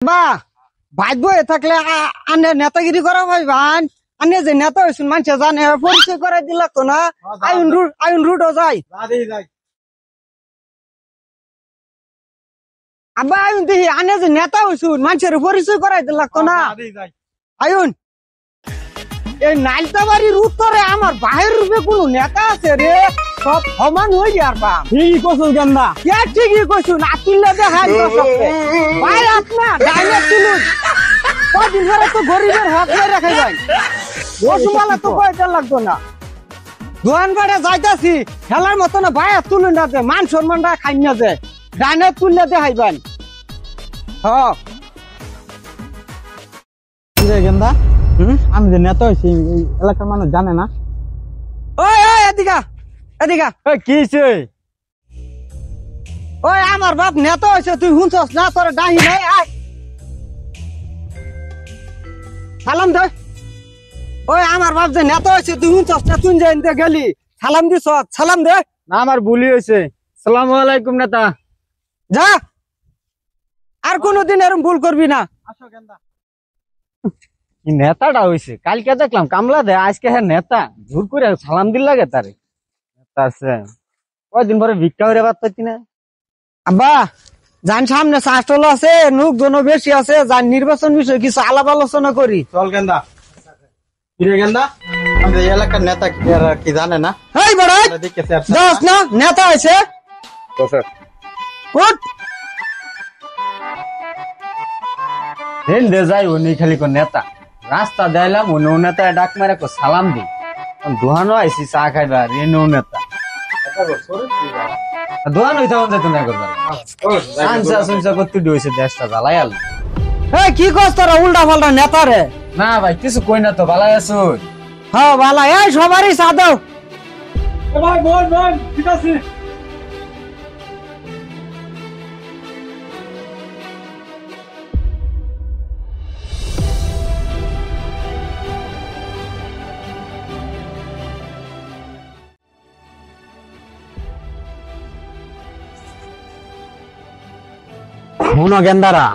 বা ভাগ্য হয়ে থাকলে আনে নেতাগিরি করা ভাইবান আনে যে নেতা হয়েছেন মানুষে জানে পরিচয় করে দিল তো না আইন রুটও যায় আব্বা আইন দেখি আনে যে নেতা হয়েছুন মানুষের পরিচয় করাই দিল তো না আইন এই নাইলতাবাড়ির উত্তরে আমার বাহির রূপে কোন নেতা আছে রে সব সমান হয়ে যার বাম ঠিকই কইছস গেন্দা ঠিকই কইছুন আতুল্লা দেখাই ভাই আপনার ডাইনে তুলুন কদিন ধরে তো গরিবের হক মেরে রেখে যায় রসমালা তো কয়টা লাগতো না দোয়ান বাড়ে যাইতাছি খেলার মতো না ভাই তুলুন না যে মান সম্মানটা খাই না যে ডাইনে তুললে দেখাইবেন হ্যাঁ গেন্দা আমি যে নেতা হয়েছি এলাকার মানুষ জানে না। ওই ওই এদিকা এদিকা কি ওই আমার বাপ নেতা হয়েছে তুই শুনছস না তোর ডাহি নাই আয় সালাম দে ওই আমার বাপ যে নেতা হয়েছে তুই শুনছস না তুই যে গেলি সালাম দিছ সালাম দে না আমার ভুলই হয়েছে। সালামু আলাইকুম নেতা। যা আর কোনদিন এরকম ভুল করবি না। নেতাটা হয়েছে কালকে দেখলাম কামলা দে আজকে হ্যাঁ নেতা জোর করে সালাম দিল লাগে তারে নেতা আছে কয়দিন পরে ভিক্ষা করে বাদ পাচ্ছি না। আব্বা যান সামনে শাস্ত্র আছে লোকজন বেশি আছে যান নির্বাচন বিষয়ে কিছু আলাপ আলোচনা করি চল গেন্দা ফিরে গেন্দা আমাদের এলাকার নেতা কি জানে না এই বড় দশ না নেতা আছে উঠ হেল দে যাই উনি খালি কোন নেতা রাস্তা দেয়লাম উনি নেতা ডাক মারে সালাম দি দোহানো আইসি চা খাইবা রেনু নেতা দোহান হইতে যেত না করবার সানসা সুনসা করতে দিয়েছে দেশটা জ্বালাই আল। এই কি কস তোরা উল্টা পাল্টা নেতা রে না ভাই কিছু কই না তো ভালাই আছো। হ্যাঁ ভালো এই সবারই চা দাও ভাই বল বল ঠিক আছে। শুনো গেন্দারা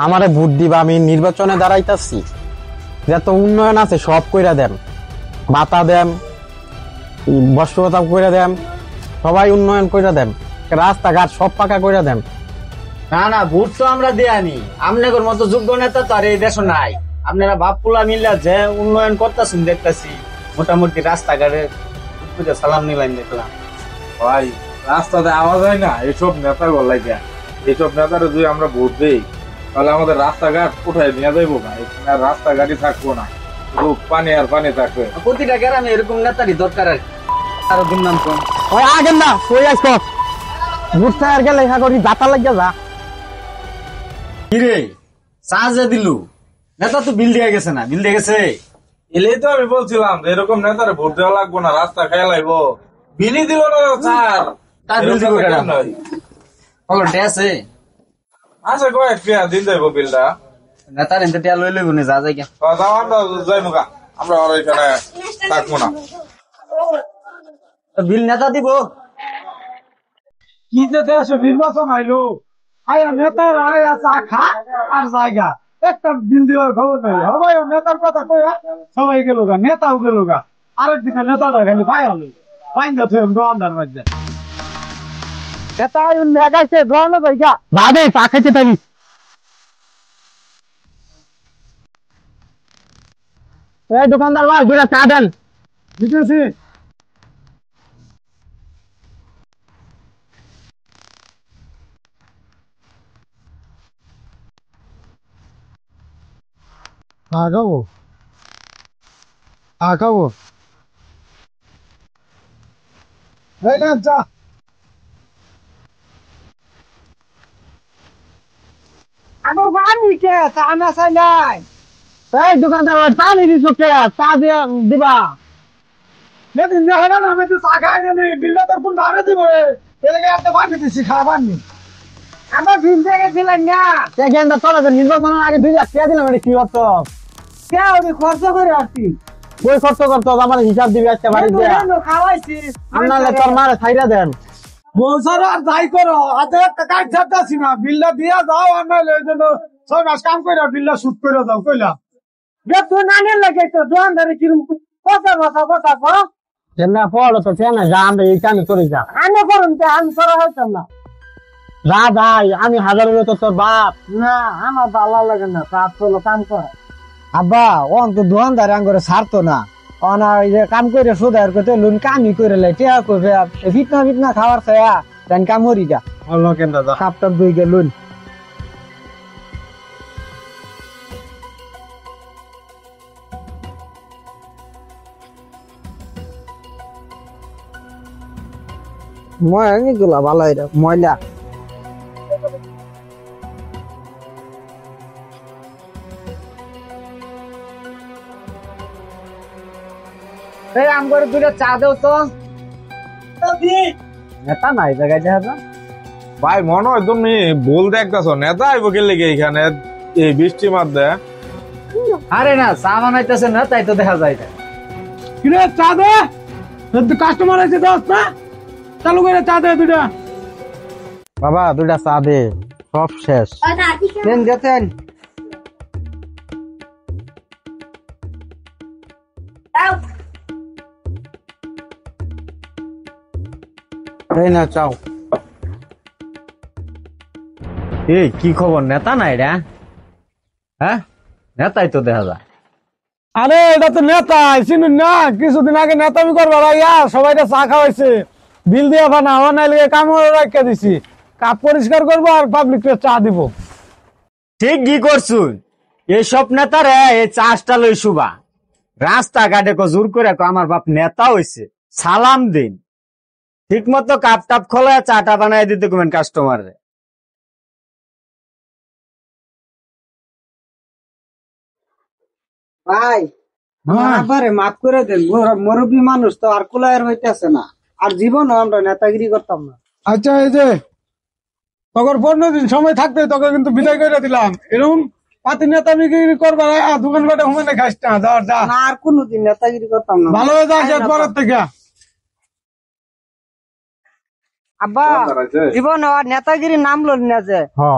আমারে ভোট দিবা আমি নির্বাচনে দাঁড়াইতাছি যত উন্নয়ন আছে সব কইরা দেন বাতা দেন বস্ত্রতা কইরা দেন সবাই উন্নয়ন কইরা দেন রাস্তাঘাট সব পাকা কইরা দেন। না না ভোট তো আমরা দেয়ানি আপনাদের মতো যোগ্য নেতা তো আর এই দেশ নাই। আপনারা বাপপুলা মিল্লা যে উন্নয়ন করতেছেন দেখতেছি মোটামুটি রাস্তাঘাটে সালাম নিলাম দেখলাম। ভাই রাস্তাতে আওয়াজ হয় না এইসব নেতা গলাই দেয় এইসব নেতারা যদি আমরা ভোট দিই তাহলে আমাদের রাস্তাঘাট কোথায় নিয়ে যাইবো না এখানে আর রাস্তাঘাটই থাকবো না শুধু পানি আর পানি থাকবে। প্রতিটা গ্রামে এরকম নেতারই দরকার আর আরো দুর্নাম কম ওই আগেন না কই আইছ ভোট চাই গেলে হ্যাঁ করি দাতা লাগিয়া যা কিরে চার্জে দিলু নেতা তো বিল দিয়ে গেছে না বিল দিয়ে গেছে এলেই তো আমি বলছিলাম যে এরকম নেতারে ভোট দেওয়া লাগবো না রাস্তা খেয়ে লাগবো বিলি দিল না স্যার তার বিল দিব কেন হলো ডেসে আচ্ছা কয়েক দিন যাইবো বিলটা নেতার এনতে টিয়া লই লইব না যা যাই কেন তাও আমরা যাইবো গা আমরা আর এখানে থাকবো না। বিল নেতা দিব কি যে দেশ নির্বাচন আইলো আয়া নেতার আয়া চা খা আর জায়গা একটা বিল দেওয়ার খবর নেই সবাই নেতার কথা কয়া সবাই গেল গা নেতাও গেল গা আরেকদিকে নেতাটা খালি পাই হলো পাইন্দা থুয়ে দোকানদার মধ্যে নেতা লাগাইছে গ্রহণ ভাইয়া ভাবে চা খাইতে থাকি এই দোকানদার ভাই দুটা চা দেন বুঝেছি আগাবো আগাবো এই না চা আমার বাড়ি কে চা না চাই নাই এই দোকানদার ভাই চা নিবি চোখে চা দিয়ে দিবা लेकिन ये है ना हमें तो साखा है नहीं बिल्ला तो कुल धारे दी बोले ये लगे आप तो बात नहीं सिखा बात नहीं আমার বিল থেকে দিলেন না সেকেন্ড তোরা তো নির্বাচনের আগে 2 লাখ টাকা দিলাম এটা কি হতো কে ওই খরচ করে আসছি কই খরচ করতে আমার হিসাব দিবি আজকে বাড়ি দিয়ে খাওয়াইছি আপনারা তোর মারে ছাইরা দেন বলছার আর যাই করো আজ টাকা ছাড়তাছি না বিলটা দিয়া যাও আর নইলে এই জন্য ছয় মাস কাম করে বিল্লা শুট করে যাও কইলা তুই নানের লাগে তো দোকানদারে কিরম কথা কথা কথা কর না পড়ো তো না যা আমরা এই কামই করে যা আমি করুন তো আমি করা হইতাম না যা ভাই আমি হাজার তো তোর বাপ না আমার ভালো লাগে না কাজ করলো কাম করে আব্বা অন তো দোকানদার আঙ্গরে ছাড়তো না অনা এই যে কাম করে সুদার করতে লুন কামই করে লাই টিয়া করবে ফিটনা ফিটনা খাওয়ার ছায়া দেন কাম হরি যা ভালো কেন দাদা সাপটাপ দুই গে লুন ময়লা গুলা ভালো ময়লা এই আম করে দুটো চা দেও তো নেতা নাই জায়গায় দেখা ভাই মনে হয় তুমি ভুল দেখতেছো নেতা আইব কে লেগে এখানে এই বৃষ্টির মধ্যে আরে না চা বানাইতেছে না তাই তো দেখা যায় না। কিরে চা দে কাস্টমার আছে দোস্ত না চালু করে চা দে দুটা বাবা দুইটা চা দে সব শেষ দেন যেতেন এই না চাও এই কি খবর নেতা নাই রে? হ্যাঁ নেতাই তো দেখা যায়। আরে এটা তো নেতা চিনুন না কিছুদিন আগে নেতামি করবা ভাইয়া সবাই চা খাওয়াইছে বিল দিয়া বানা হওয়া নাই লেগে কাম রাখা দিছি কাপ পরিষ্কার করবো আর পাবলিক চা দিব ঠিক কি করছুন এইসব নেতারে এই চাষটা লই শুবা রাস্তাঘাটে জোর করে আমার বাপ নেতা হইছে সালাম দিন ঠিক মতো কাপ টাপ খোলা চাটা বানাই দিতে কমেন কাস্টমার রে। ভাই আমার আব্বারে মাফ করে দেন মুরব্বী মানুষ তো আর কুলায়ের হইতেছে না আর জীবনও আমরা নেতাগিরি করতাম না আচ্ছা এই যে তখন 15 দিন সময় থাকতে তোকে কিন্তু বিদায় করে দিলাম এরকম পাতি নেতাগিরি করবা দোকান ঘাটে হুমেনে খাইস না যাওয়ার যা না আর কোনোদিন নেতাগিরি করতাম না ভালো হয়ে যাস এরপরের থেকে আব্বা জীবন আর নেতাগিরি নাম লন না যে হ্যাঁ